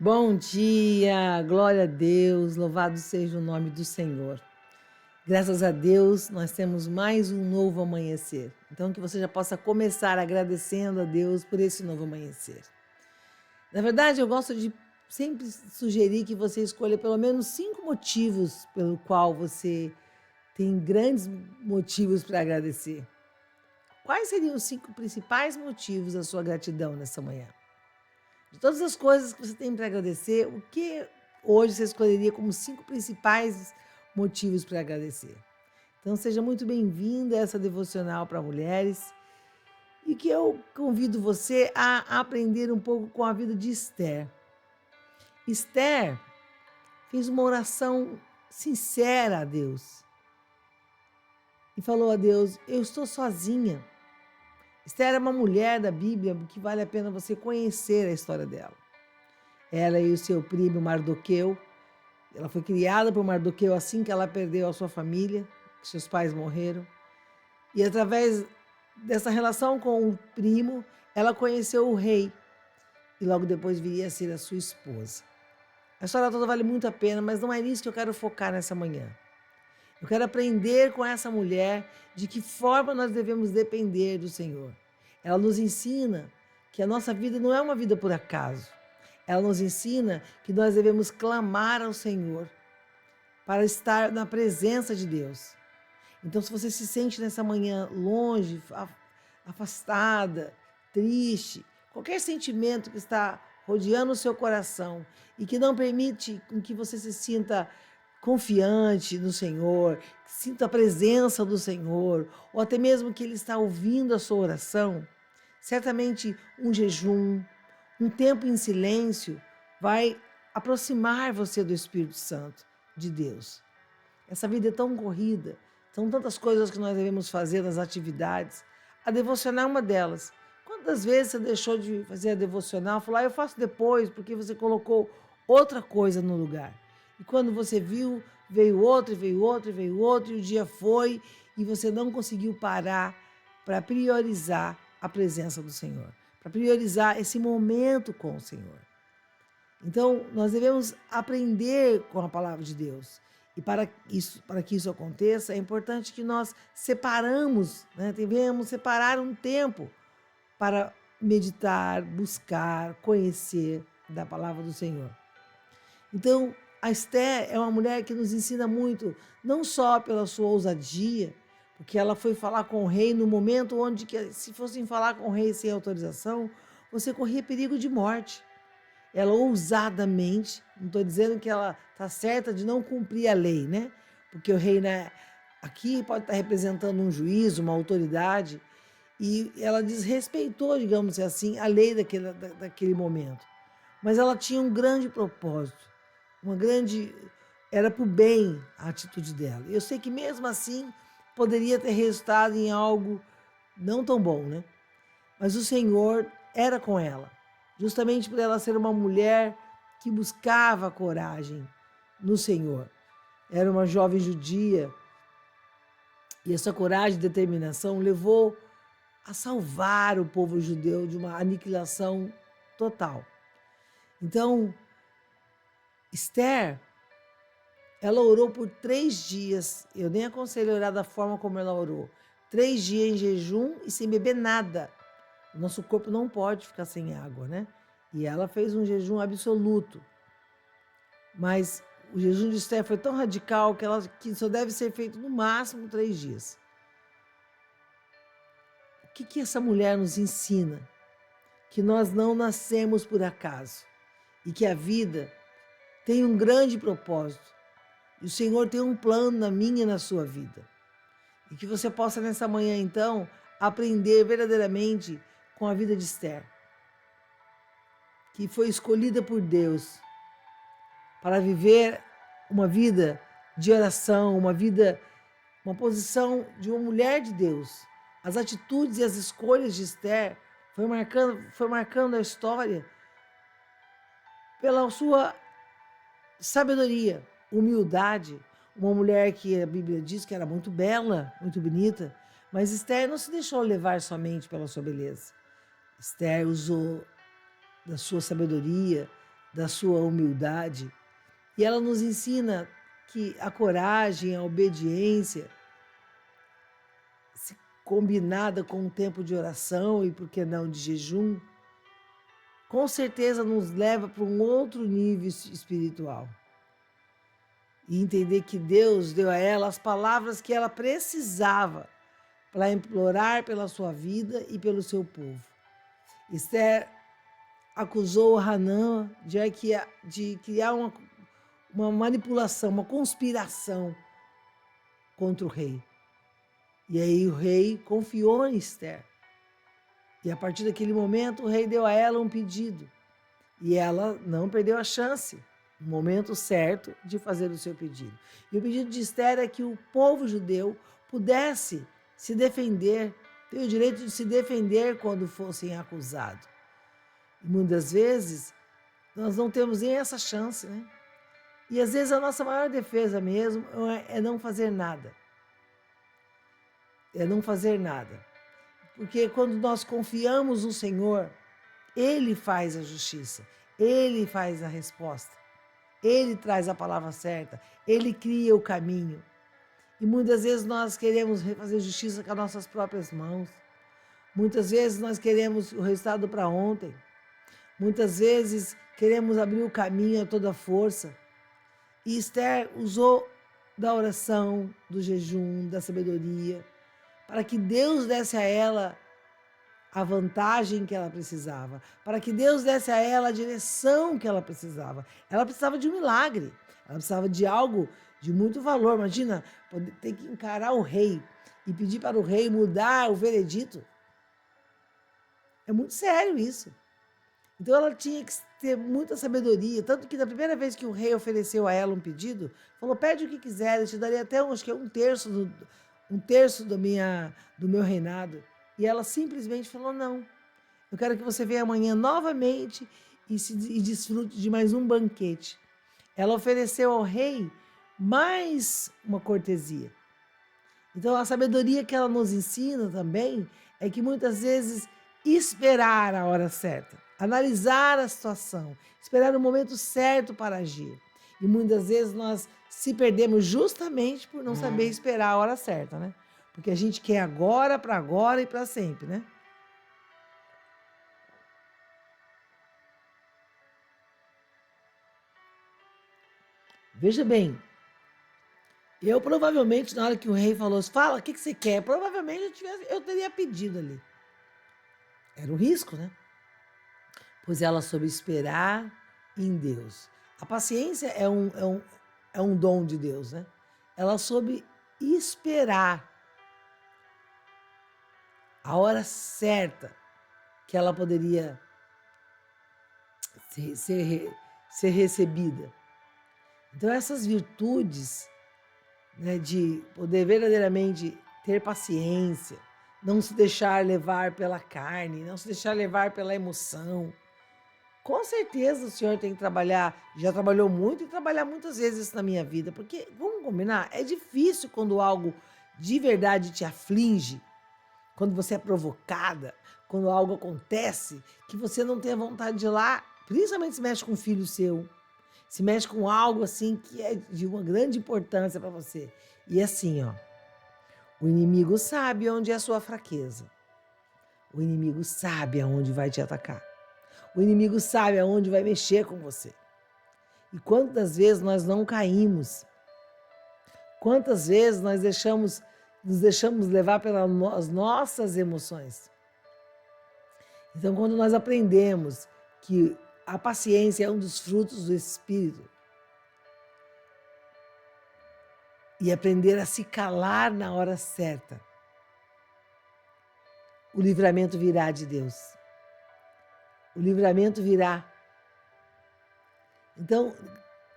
Bom dia, glória a Deus, louvado seja o nome do Senhor. Graças a Deus, nós temos mais um novo amanhecer. Então, que você já possa começar agradecendo a Deus por esse novo amanhecer. Na verdade, eu gosto de sempre sugerir que você escolha pelo menos 5 motivos pelo qual você tem grandes motivos para agradecer. Quais seriam os 5 principais motivos da sua gratidão nessa manhã? De todas as coisas que você tem para agradecer, o que hoje você escolheria como 5 principais motivos para agradecer? Então, seja muito bem-vinda a essa devocional para mulheres e que eu convido você a aprender um pouco com a vida de Esther. Esther fez uma oração sincera a Deus e falou a Deus: Eu estou sozinha. Esther era uma mulher da Bíblia que vale a pena você conhecer a história dela. Ela e o seu primo Mardoqueu. Ela foi criada por Mardoqueu assim que ela perdeu a sua família, que seus pais morreram. E através dessa relação com o primo, ela conheceu o rei. E logo depois viria a ser a sua esposa. A história toda vale muito a pena, mas não é nisso que eu quero focar nessa manhã. Eu quero aprender com essa mulher de que forma nós devemos depender do Senhor. Ela nos ensina que a nossa vida não é uma vida por acaso. Ela nos ensina que nós devemos clamar ao Senhor para estar na presença de Deus. Então, se você se sente nessa manhã longe, afastada, triste, qualquer sentimento que está rodeando o seu coração e que não permite com que você se sinta confiante no Senhor, que sinta a presença do Senhor, ou até mesmo que Ele está ouvindo a sua oração, certamente um jejum, um tempo em silêncio vai aproximar você do Espírito Santo de Deus. Essa vida é tão corrida, são tantas coisas que nós devemos fazer nas atividades. A devocional é uma delas. Quantas vezes você deixou de fazer a devocional, falou, eu faço depois, porque você colocou outra coisa no lugar. E quando você viu, veio outro, veio outro, veio outro, e o dia foi, e você não conseguiu parar para priorizar a presença do Senhor, para priorizar esse momento com o Senhor. Então, nós devemos aprender com a palavra de Deus. E para que isso aconteça, é importante que nós separamos, né? Devemos separar um tempo para meditar, buscar, conhecer da palavra do Senhor. Então, a Esther é uma mulher que nos ensina muito, não só pela sua ousadia, porque ela foi falar com o rei no momento onde, se fossem falar com o rei sem autorização, você corria perigo de morte. Ela ousadamente, não estou dizendo que ela está certa de não cumprir a lei, né? Porque o rei, né, aqui pode estar representando um juiz, uma autoridade, e ela desrespeitou, digamos assim, a lei daquele momento. Mas ela tinha um grande propósito, uma grande. Era para o bem a atitude dela. Eu sei que mesmo assim poderia ter resultado em algo não tão bom, né? Mas o Senhor era com ela, justamente por ela ser uma mulher que buscava coragem no Senhor. Era uma jovem judia e essa coragem e determinação levou a salvar o povo judeu de uma aniquilação total. Então, Esther, ela orou por 3 dias. Eu nem aconselho orar da forma como ela orou. 3 dias em jejum e sem beber nada. O nosso corpo não pode ficar sem água, né? E ela fez um jejum absoluto. Mas o jejum de Esther foi tão radical que só deve ser feito no máximo 3 dias. O que essa mulher nos ensina? Que nós não nascemos por acaso e que a vida tem um grande propósito. E o Senhor tem um plano na minha e na sua vida. E que você possa nessa manhã, então, aprender verdadeiramente com a vida de Esther, que foi escolhida por Deus para viver uma vida de oração, uma posição de uma mulher de Deus. As atitudes e as escolhas de Esther foi marcando a história pela sua sabedoria, humildade, uma mulher que a Bíblia diz que era muito bela, muito bonita, mas Esther não se deixou levar somente pela sua beleza. Esther usou da sua sabedoria, da sua humildade. E ela nos ensina que a coragem, a obediência, se combinada com um tempo de oração e, por que não, de jejum, com certeza nos leva para um outro nível espiritual. E entender que Deus deu a ela as palavras que ela precisava para implorar pela sua vida e pelo seu povo. Esther acusou Hanã de criar uma manipulação, uma conspiração contra o rei. E aí o rei confiou em Esther. E a partir daquele momento o rei deu a ela um pedido. E ela não perdeu a chance, no momento certo, de fazer o seu pedido. E o pedido de Esther é que o povo judeu pudesse se defender, ter o direito de se defender quando fossem acusados. E muitas vezes nós não temos nem essa chance, né? E às vezes a nossa maior defesa mesmo é não fazer nada. É não fazer nada. Porque quando nós confiamos no Senhor, Ele faz a justiça, Ele faz a resposta, Ele traz a palavra certa, Ele cria o caminho. E muitas vezes nós queremos fazer justiça com as nossas próprias mãos. Muitas vezes nós queremos o resultado para ontem. Muitas vezes queremos abrir o caminho a toda força. E Esther usou da oração, do jejum, da sabedoria, para que Deus desse a ela a vantagem que ela precisava, para que Deus desse a ela a direção que ela precisava. Ela precisava de um milagre, ela precisava de algo de muito valor. Imagina, ter que encarar o rei e pedir para o rei mudar o veredito. É muito sério isso. Então ela tinha que ter muita sabedoria, tanto que na primeira vez que o rei ofereceu a ela um pedido, falou: pede o que quiser, eu te daria até acho que um terço do meu reinado. E ela simplesmente falou: não, eu quero que você venha amanhã novamente e desfrute de mais um banquete. Ela ofereceu ao rei mais uma cortesia. Então a sabedoria que ela nos ensina também é que muitas vezes esperar a hora certa, analisar a situação, esperar o momento certo para agir. E muitas vezes nós se perdemos justamente por não saber esperar a hora certa, né? Porque a gente quer agora e para sempre, né? Veja bem, eu provavelmente, na hora que o rei falou, fala, o que você quer? Provavelmente eu teria pedido ali. Era o risco, né? Pois ela soube esperar em Deus. A paciência é um dom de Deus, né? Ela soube esperar a hora certa que ela poderia ser recebida. Então, essas virtudes, né, de poder verdadeiramente ter paciência, não se deixar levar pela carne, não se deixar levar pela emoção. Com certeza o senhor tem que trabalhar, já trabalhou muito e trabalhar muitas vezes isso na minha vida, porque, vamos combinar, é difícil quando algo de verdade te aflige, quando você é provocada, quando algo acontece, que você não tem a vontade de ir lá, principalmente se mexe com um filho seu, se mexe com algo assim que é de uma grande importância para você. E assim, ó, o inimigo sabe onde é a sua fraqueza. O inimigo sabe aonde vai te atacar. O inimigo sabe aonde vai mexer com você. E quantas vezes nós não caímos? Quantas vezes nós nos deixamos levar pelas nossas emoções? Então, quando nós aprendemos que a paciência é um dos frutos do Espírito, e aprender a se calar na hora certa, o livramento virá de Deus. O livramento virá. Então,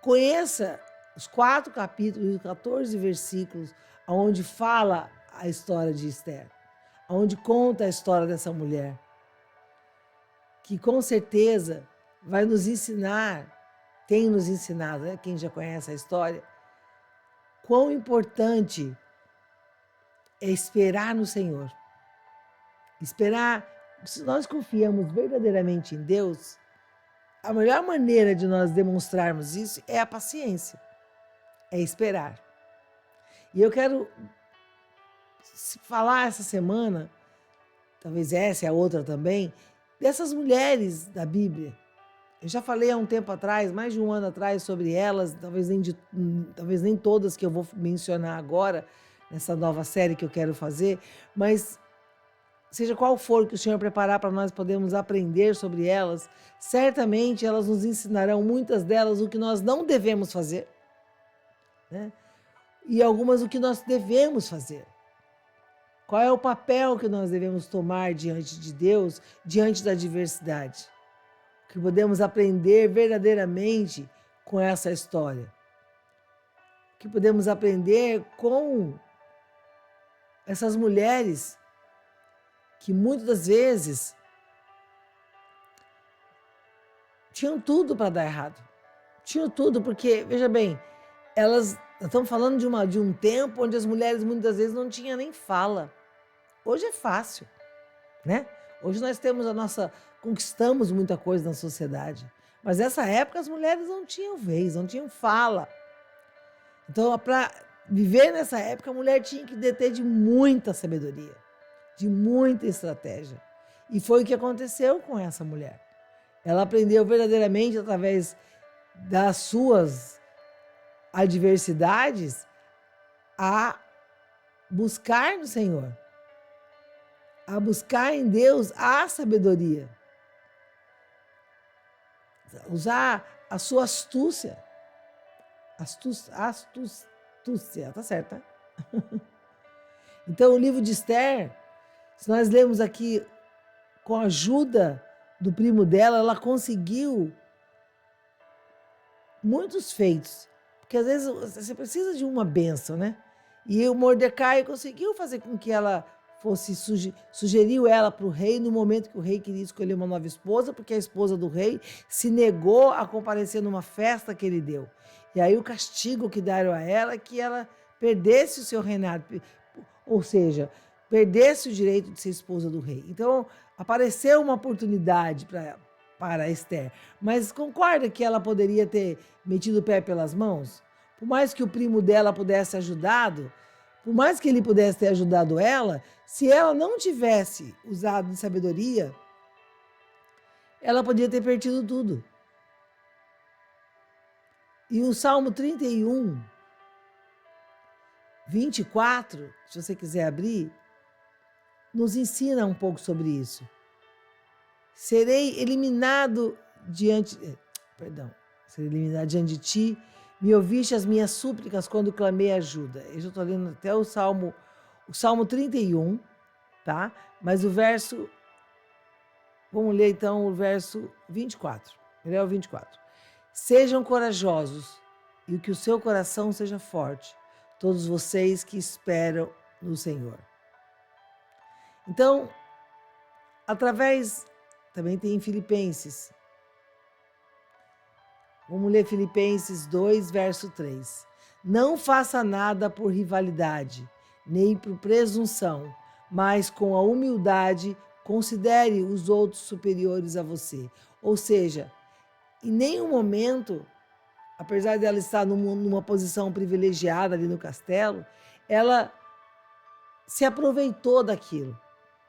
conheça os 4 capítulos e 14 versículos onde fala a história de Esther, onde conta a história dessa mulher, que com certeza vai nos ensinar, tem nos ensinado, né? Quem já conhece a história, quão importante é esperar no Senhor. Esperar, se nós confiamos verdadeiramente em Deus, a melhor maneira de nós demonstrarmos isso é a paciência, é esperar. E eu quero falar essa semana, talvez essa e a outra também, dessas mulheres da Bíblia. Eu já falei há um tempo atrás, mais de um ano atrás, sobre elas, talvez nem todas que eu vou mencionar agora, nessa nova série que eu quero fazer, mas seja qual for que o Senhor preparar para nós podermos aprender sobre elas, certamente elas nos ensinarão, muitas delas, o que nós não devemos fazer, né? E algumas o que nós devemos fazer. Qual é o papel que nós devemos tomar diante de Deus, diante da adversidade? O que podemos aprender verdadeiramente com essa história? O que podemos aprender com essas mulheres que muitas das vezes tinham tudo para dar errado. Tinham tudo, porque, veja bem, nós estamos falando de um tempo onde as mulheres muitas das vezes não tinham nem fala. Hoje é fácil, né? Hoje nós conquistamos muita coisa na sociedade. Mas nessa época as mulheres não tinham vez, não tinham fala. Então, para viver nessa época, a mulher tinha que deter de muita sabedoria, de muita estratégia. E foi o que aconteceu com essa mulher. Ela aprendeu verdadeiramente, através das suas adversidades, a buscar no Senhor, a buscar em Deus a sabedoria, usar a sua astúcia, tá certo, né? Então, o livro de Esther, se nós lemos aqui, com a ajuda do primo dela, ela conseguiu muitos feitos, porque às vezes você precisa de uma bênção, né? E o Mordecai conseguiu fazer com que ela sugeriu ela para o rei no momento que o rei queria escolher uma nova esposa, porque a esposa do rei se negou a comparecer numa festa que ele deu. E aí o castigo que deram a ela é que ela perdesse o seu reinado, ou seja, perdesse o direito de ser esposa do rei. Então, apareceu uma oportunidade para Esther. Mas concorda que ela poderia ter metido o pé pelas mãos? Por mais que o primo dela pudesse ajudado, por mais que ele pudesse ter ajudado ela, se ela não tivesse usado de sabedoria, ela podia ter perdido tudo. E o Salmo 31, 24, se você quiser abrir, nos ensina um pouco sobre isso. Serei eliminado diante de ti, me ouviste as minhas súplicas quando clamei ajuda. Eu já estou lendo até o Salmo 31, tá? Mas vamos ler então o verso 24. Ele é o 24. Sejam corajosos e que o seu coração seja forte, todos vocês que esperam no Senhor. Então, também tem em Filipenses. Vamos ler Filipenses 2, verso 3. Não faça nada por rivalidade, nem por presunção, mas com a humildade considere os outros superiores a você. Ou seja, em nenhum momento, apesar dela estar numa posição privilegiada ali no castelo, ela se aproveitou daquilo.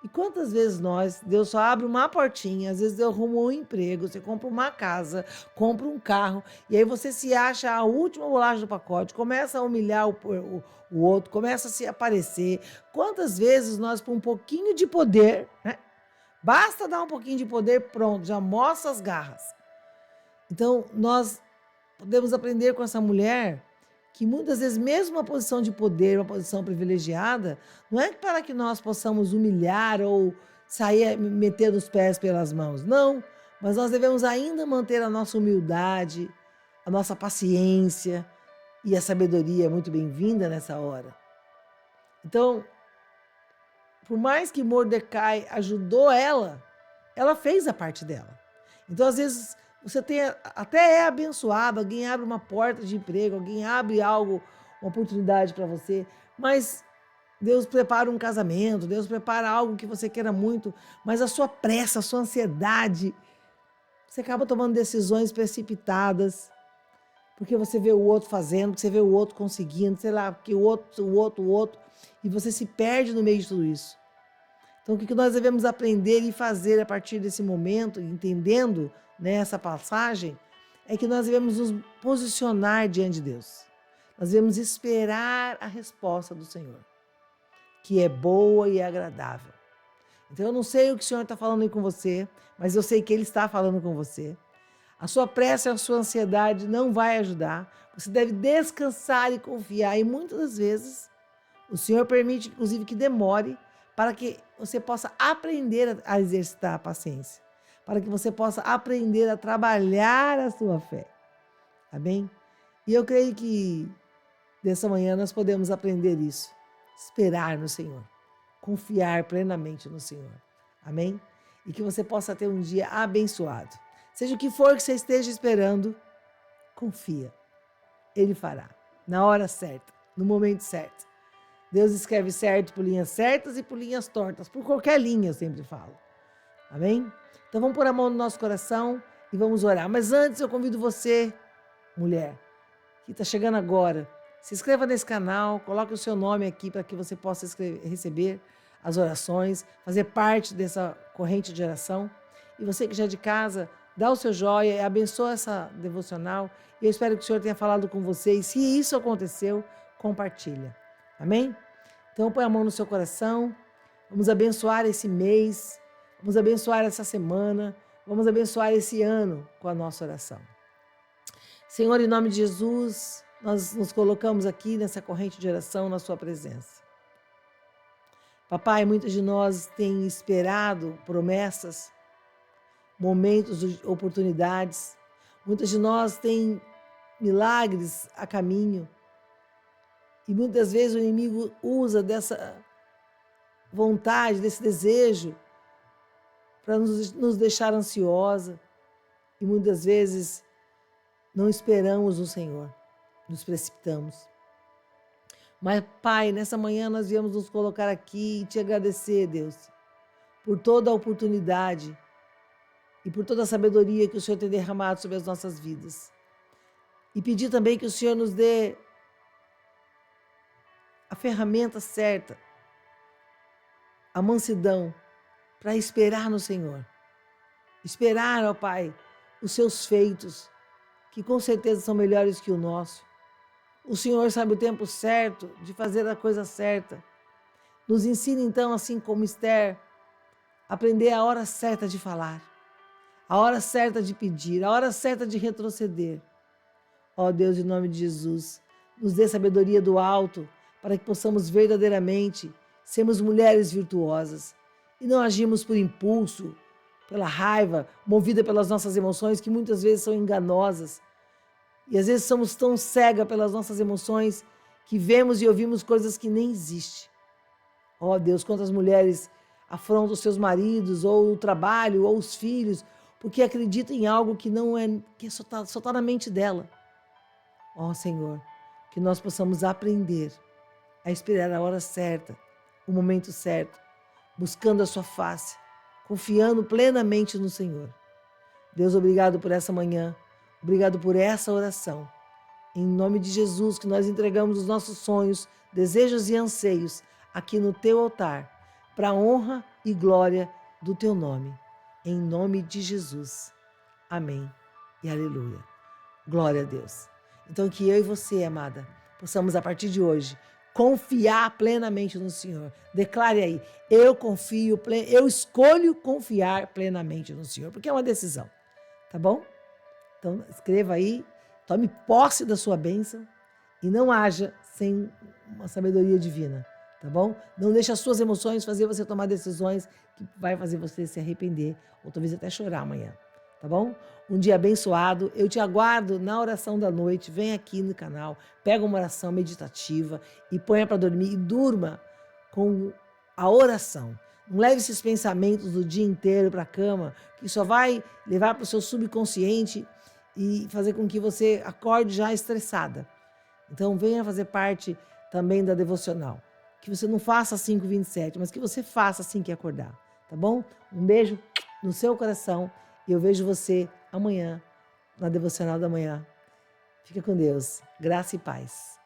E quantas vezes Deus só abre uma portinha, às vezes Deus arruma um emprego, você compra uma casa, compra um carro, e aí você se acha a última bolacha do pacote, começa a humilhar o outro, começa a se aparecer. Quantas vezes nós, por um pouquinho de poder, né? Basta dar um pouquinho de poder, pronto, já mostra as garras. Então, nós podemos aprender com essa mulher que muitas vezes, mesmo uma posição de poder, uma posição privilegiada, não é para que nós possamos humilhar ou sair metendo os pés pelas mãos, não, mas nós devemos ainda manter a nossa humildade, a nossa paciência, e a sabedoria é muito bem-vinda nessa hora. Então, por mais que Mordecai ajudou ela fez a parte dela. Então, às vezes, você até é abençoado, alguém abre uma porta de emprego, alguém abre algo, uma oportunidade para você, mas Deus prepara um casamento, Deus prepara algo que você queira muito, mas a sua pressa, a sua ansiedade, Você acaba tomando decisões precipitadas, porque você vê o outro fazendo, porque você vê o outro conseguindo, sei lá, porque o outro, e você se perde no meio de tudo isso. Então, o que nós devemos aprender e fazer a partir desse momento, entendendo, né, essa passagem, é que nós devemos nos posicionar diante de Deus. Nós devemos esperar a resposta do Senhor, que é boa e agradável. Então, eu não sei o que o Senhor está falando aí com você, mas eu sei que Ele está falando com você. A sua pressa e a sua ansiedade não vai ajudar. Você deve descansar e confiar. E muitas das vezes, o Senhor permite, inclusive, que demore para que você possa aprender a exercitar a paciência. Para que você possa aprender a trabalhar a sua fé. Amém? E eu creio que dessa manhã nós podemos aprender isso. Esperar no Senhor. Confiar plenamente no Senhor. Amém? E que você possa ter um dia abençoado. Seja o que for que você esteja esperando, confia. Ele fará. Na hora certa, no momento certo. Deus escreve certo por linhas certas e por linhas tortas. Por qualquer linha, eu sempre falo. Amém? Então vamos pôr a mão no nosso coração e vamos orar. Mas antes eu convido você, mulher, que está chegando agora, se inscreva nesse canal, coloque o seu nome aqui para que você possa receber as orações, fazer parte dessa corrente de oração. E você que já é de casa, dá o seu joia e abençoa essa devocional. E eu espero que o Senhor tenha falado com você. E se isso aconteceu, compartilha. Amém? Então põe a mão no seu coração. Vamos abençoar esse mês. Vamos abençoar essa semana. Vamos abençoar esse ano com a nossa oração. Senhor, em nome de Jesus, nós nos colocamos aqui nessa corrente de oração na sua presença. Papai, muitos de nós têm esperado promessas, momentos, oportunidades. Muitos de nós têm milagres a caminho. E muitas vezes o inimigo usa dessa vontade, desse desejo, para nos deixar ansiosa. E muitas vezes não esperamos o Senhor, nos precipitamos. Mas, Pai, nessa manhã nós viemos nos colocar aqui e te agradecer, Deus, por toda a oportunidade e por toda a sabedoria que o Senhor tem derramado sobre as nossas vidas. E pedir também que o Senhor nos dê a ferramenta certa, a mansidão, para esperar no Senhor. Esperar, ó Pai, os seus feitos, que com certeza são melhores que o nosso. O Senhor sabe o tempo certo de fazer a coisa certa. Nos ensina então, assim como Esther, a aprender a hora certa de falar, a hora certa de pedir, a hora certa de retroceder. Ó Deus, em nome de Jesus, nos dê sabedoria do alto para que possamos verdadeiramente sermos mulheres virtuosas e não agirmos por impulso, pela raiva, movida pelas nossas emoções que muitas vezes são enganosas. E às vezes somos tão cegas pelas nossas emoções que vemos e ouvimos coisas que nem existem. Ó Deus, quantas mulheres afrontam os seus maridos, ou o trabalho, ou os filhos, porque acreditam em algo que não é, que só tá na mente dela. Ó Senhor, que nós possamos aprender a esperar a hora certa, o momento certo, buscando a sua face, confiando plenamente no Senhor. Deus, obrigado por essa manhã. Obrigado por essa oração. Em nome de Jesus, que nós entregamos os nossos sonhos, desejos e anseios aqui no teu altar, para a honra e glória do teu nome. Em nome de Jesus. Amém e aleluia. Glória a Deus. Então que eu e você, amada, possamos a partir de hoje confiar plenamente no Senhor. Declare aí, eu escolho confiar plenamente no Senhor, porque é uma decisão, tá bom? Então, escreva aí, tome posse da sua bênção e não haja sem uma sabedoria divina, tá bom? Não deixe as suas emoções fazer você tomar decisões que vai fazer você se arrepender ou talvez até chorar amanhã, tá bom? Um dia abençoado, eu te aguardo na oração da noite, vem aqui no canal, pega uma oração meditativa e ponha para dormir e durma com a oração. Não leve esses pensamentos do dia inteiro para a cama, que só vai levar para o seu subconsciente e fazer com que você acorde já estressada. Então venha fazer parte também da devocional. Que você não faça 5h27, mas que você faça assim que acordar, tá bom? Um beijo no seu coração e eu vejo você amanhã, na Devocional da Manhã. Fica com Deus. Graça e paz.